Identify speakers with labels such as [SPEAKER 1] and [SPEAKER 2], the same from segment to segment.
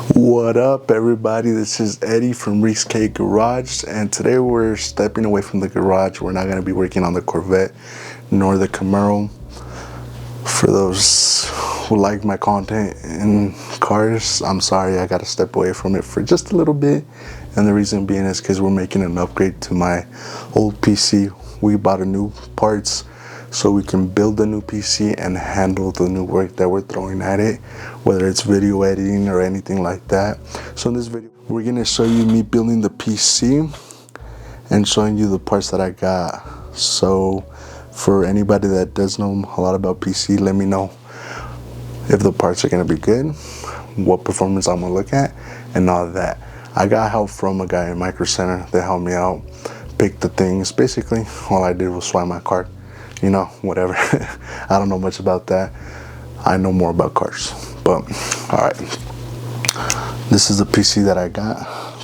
[SPEAKER 1] What up, everybody? This is Eddie from ItsRuizKGarage, and today we're stepping away from the garage. We're not going to be working on the Corvette nor the Camaro. For those who like my content in cars, I'm sorry, I got to step away from it for just a little bit. And the reason being is because we're making an upgrade to my old PC. We bought a new parts so we can build a new PC and handle the new work that we're throwing at it, whether it's video editing or anything like that. So in this video, we're gonna show you me building the PC and showing you the parts that I got. So for anybody that does know a lot about PC, let me know if the parts are gonna be good, what performance I'm gonna look at, and all that. I got help from a guy in Micro Center that helped me out, pick the things. Basically, all I did was swipe my card. You know, whatever. I don't know much about that. I know more about cars. But, alright. This is the PC that I got.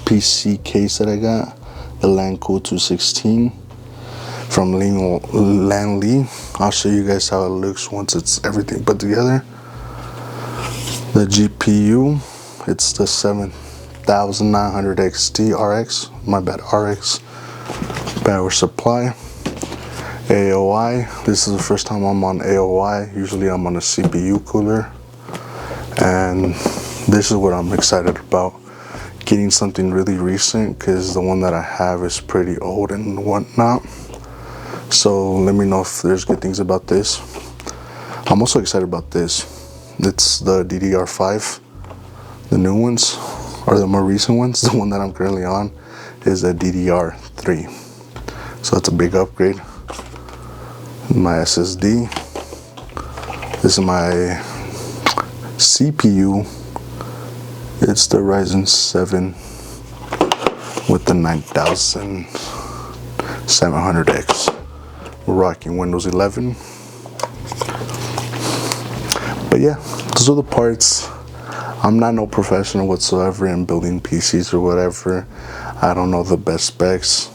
[SPEAKER 1] PC case that I got. The Lanco 216 from Lee. I'll show you guys how it looks once it's everything put together. The GPU, it's the 7900 XT RX. My bad, RX. Power supply. AOI, this is the first time I'm on AOI. Usually I'm on a CPU cooler, and this is what I'm excited about, getting something really recent, because the one that I have is pretty old and whatnot. So let me know if there's good things about this. I'm also excited about this. It's the DDR5, the new ones, or the more recent ones. The one that I'm currently on is a DDR3, so it's a big upgrade. My SSD, this is my CPU. It's the Ryzen 7 with the 9700X. We're rocking Windows 11. But yeah, those are the parts. I'm not no professional whatsoever in building PCs or whatever. I don't know the best specs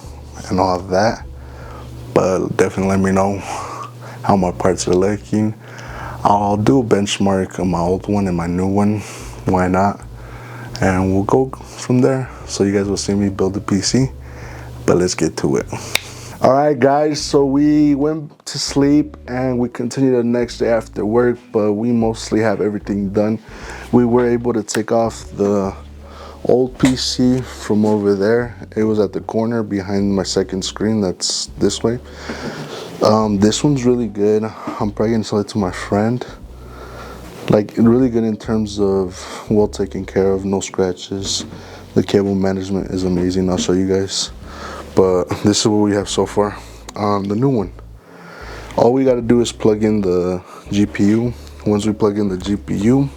[SPEAKER 1] and all of that, but definitely let me know how my parts are looking. I'll do a benchmark of my old one and my new one, why not, and we'll go from there. So you guys will see me build the PC, but let's get to it. All right guys, so we went to sleep and we continued the next day after work, but we mostly have everything done. We were able to take off the old PC from over there. It was at the corner behind my second screen, that's this way. This one's really good. I'm probably gonna sell it to my friend. Like, really good in terms of well taken care of, no scratches. The cable management is amazing. I'll show you guys, but this is what we have so far. The new one, all we got to do is plug in the GPU. Once we plug in the GPU,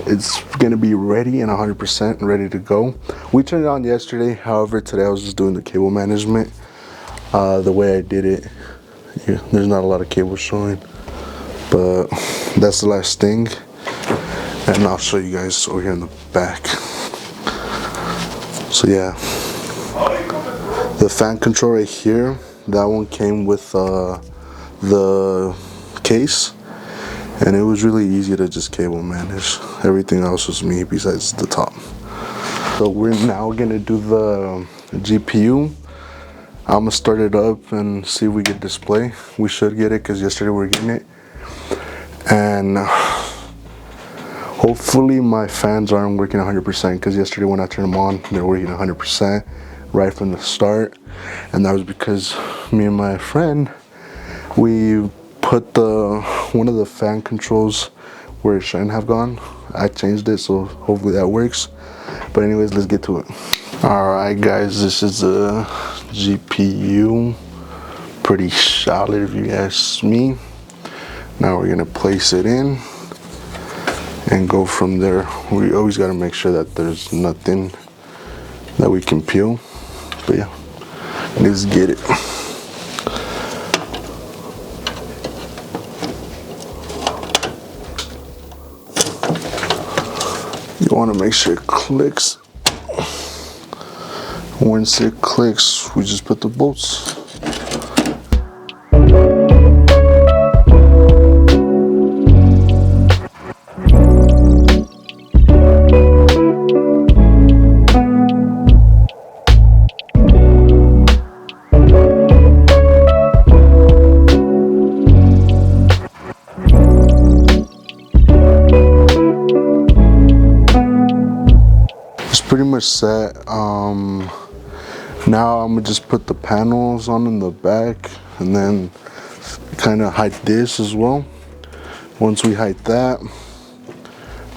[SPEAKER 1] it's gonna be ready and 100% ready to go. We turned it on yesterday, however today I was just doing the cable management. The way I did it, yeah, there's not a lot of cables showing, but that's the last thing, and I'll show you guys over here in the back. So yeah, the fan control right here, that one came with the case, and it was really easy to just cable manage. Everything else was me besides the top. So we're now gonna do the GPU. I'm gonna start it up and see if we get display. We should get it because yesterday we were getting it. And hopefully my fans aren't working 100%, because yesterday when I turned them on, they were working 100% right from the start. And that was because me and my friend, we put one of the fan controls where it shouldn't have gone. I changed it, so hopefully that works. But anyways, let's get to it. Alright guys, this is the GPU. Pretty solid if you ask me. Now we're gonna place it in and go from there. We always gotta make sure that there's nothing that we can peel. But yeah, let's get it. You wanna make sure it clicks. Once it clicks, we just put the bolts. It's pretty much set. Now I'm gonna just put the panels on in the back and then kind of hide this as well. Once we hide that,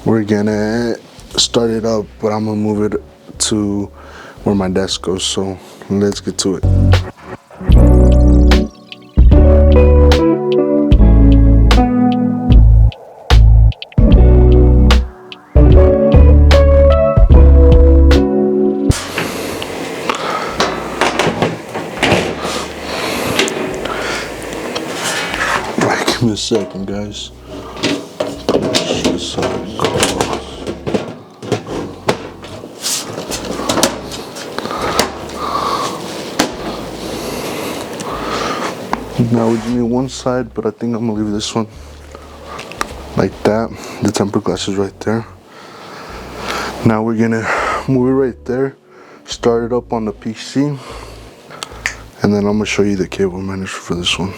[SPEAKER 1] we're gonna start it up, but I'm gonna move it to where my desk goes, so let's get to it. Give me a second, guys. Now we do need one side, but I think I'm gonna leave this one like that. The temper glass is right there. Now we're gonna move it right there, start it up on the PC, and then I'm gonna show you the cable manager for this one.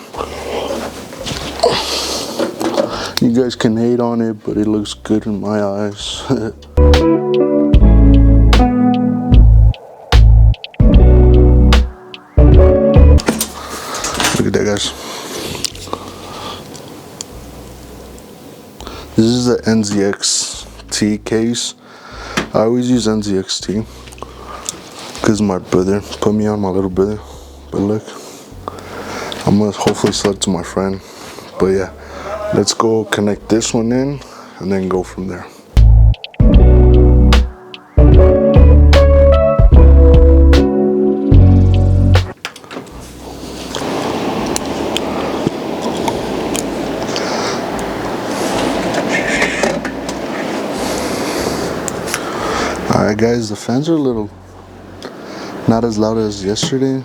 [SPEAKER 1] You guys can hate on it, but it looks good in my eyes. Look at that, guys. This is the NZXT case. I always use NZXT because my brother put me on, my little brother. But look, I'm gonna hopefully sell it to my friend. But yeah, let's go connect this one in and then go from there. Alright guys, the fans are a little not as loud as yesterday.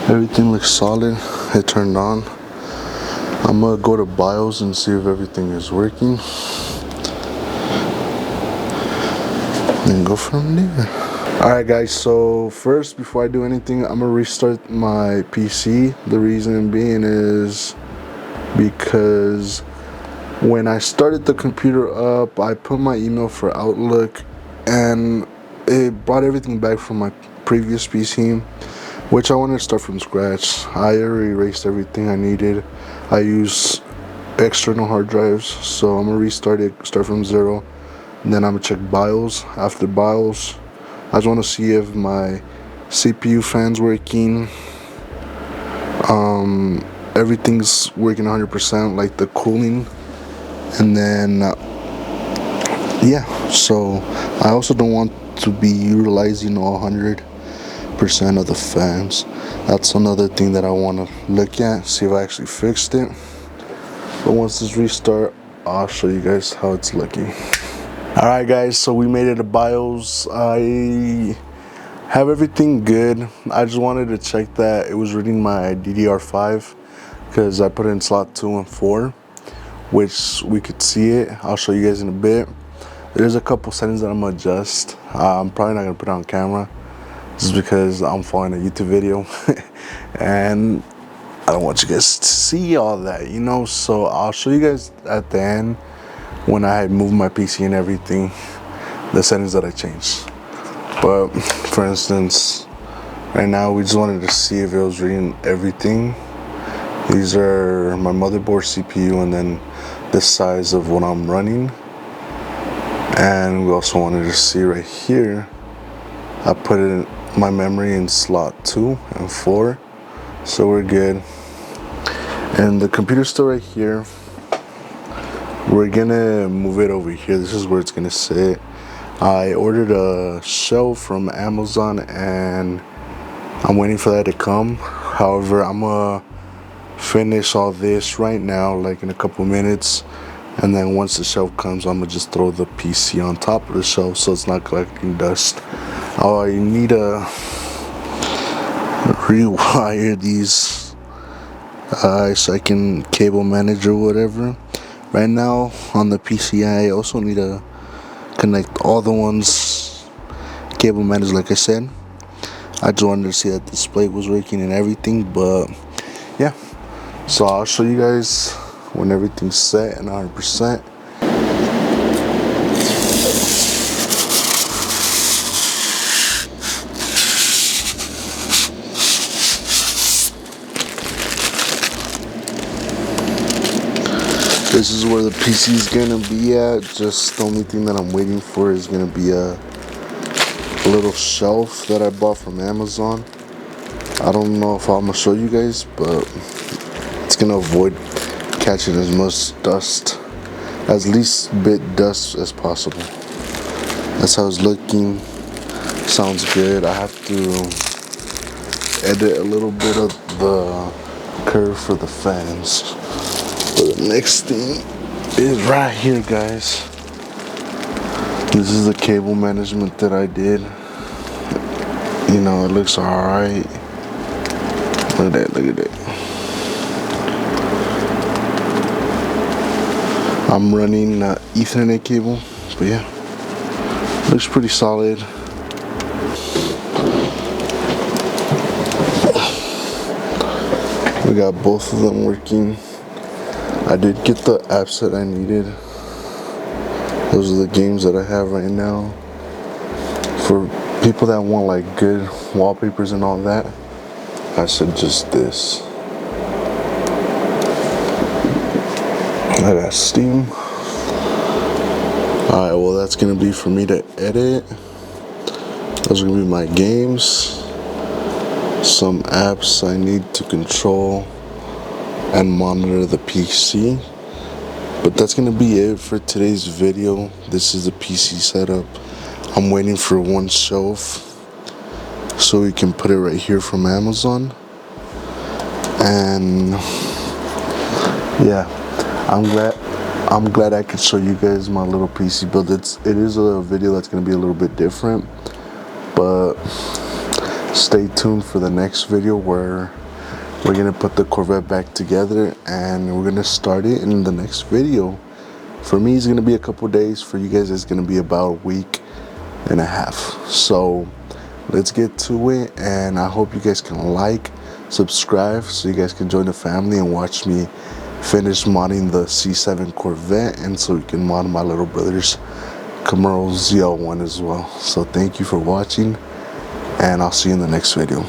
[SPEAKER 1] Everything looks solid. It turned on. I'm gonna go to BIOS and see if everything is working. Then go from there. Alright guys, so first before I do anything, I'm gonna restart my PC. The reason being is because when I started the computer up, I put my email for Outlook and it brought everything back from my previous PC, which I wanted to start from scratch. I already erased everything I needed. I use external hard drives, so I'm gonna restart it, start from zero, and then I'm gonna check BIOS. After BIOS, I just want to see if my CPU fan's working, everything's working 100%, like the cooling. And then yeah, so I also don't want to be utilizing 100% of the fans. That's another thing that I want to look at, see if I actually fixed it. But once this restart, I'll show you guys how it's looking. Alright guys, so we made it to BIOS. I have everything good. I just wanted to check that it was reading my DDR5 because I put in slot 2 and 4. Which we could see it. I'll show you guys in a bit. There's a couple settings that I'm gonna adjust. I'm probably not gonna put it on camera just because I'm following a YouTube video and I don't want you guys to see all that, you know. So I'll show you guys at the end when I had moved my PC and everything, the settings that I changed. But for instance, right now we just wanted to see if it was reading everything. These are my motherboard, CPU, and then the size of what I'm running. And we also wanted to see right here, I put in my memory in slot 2 and 4, so we're good. And the computer's still right here. We're gonna move it over here. This is where it's gonna sit. I ordered a shelf from Amazon and I'm waiting for that to come. However, I'm gonna finish all this right now, like in a couple minutes, and then once the shelf comes, I'm gonna just throw the PC on top of the shelf so it's not collecting dust. I need to rewire these so I can cable manage or whatever. Right now on the PC, I also need to connect all the ones cable manage, like I said. I just wanted to see that the display was working and everything, but yeah. So I'll show you guys when everything's set and 100%. This is where the PC is gonna be at. Just the only thing that I'm waiting for is gonna be a little shelf that I bought from Amazon. I don't know if I'm gonna show you guys, but it's gonna avoid catching as much dust, as least bit dust as possible. That's how it's looking. Sounds good. I have to edit a little bit of the curve for the fans. But the next thing is right here, guys. This is the cable management that I did. You know, it looks alright. Look at that, look at that. I'm running Ethernet cable, but yeah, looks pretty solid. We got both of them working. I did get the apps that I needed. Those are the games that I have right now. For people that want like good wallpapers and all that, I suggest this. I got Steam. Alright, well that's gonna be for me to edit. Those are gonna be my games. Some apps I need to control and monitor the PC. But that's gonna be it for today's video. This is the PC setup. I'm waiting for one shelf so we can put it right here from Amazon. And yeah, I'm glad I could show you guys my little PC build. It is a video that's gonna be a little bit different, but stay tuned for the next video where we're gonna put the Corvette back together and we're gonna start it in the next video. For me, it's gonna be a couple days. For you guys, it's gonna be about a week and a half. So let's get to it, and I hope you guys can like, subscribe, so you guys can join the family and watch me finish modding the C7 Corvette, and so you can mod my little brother's Camaro ZL1 as well. So thank you for watching, and I'll see you in the next video.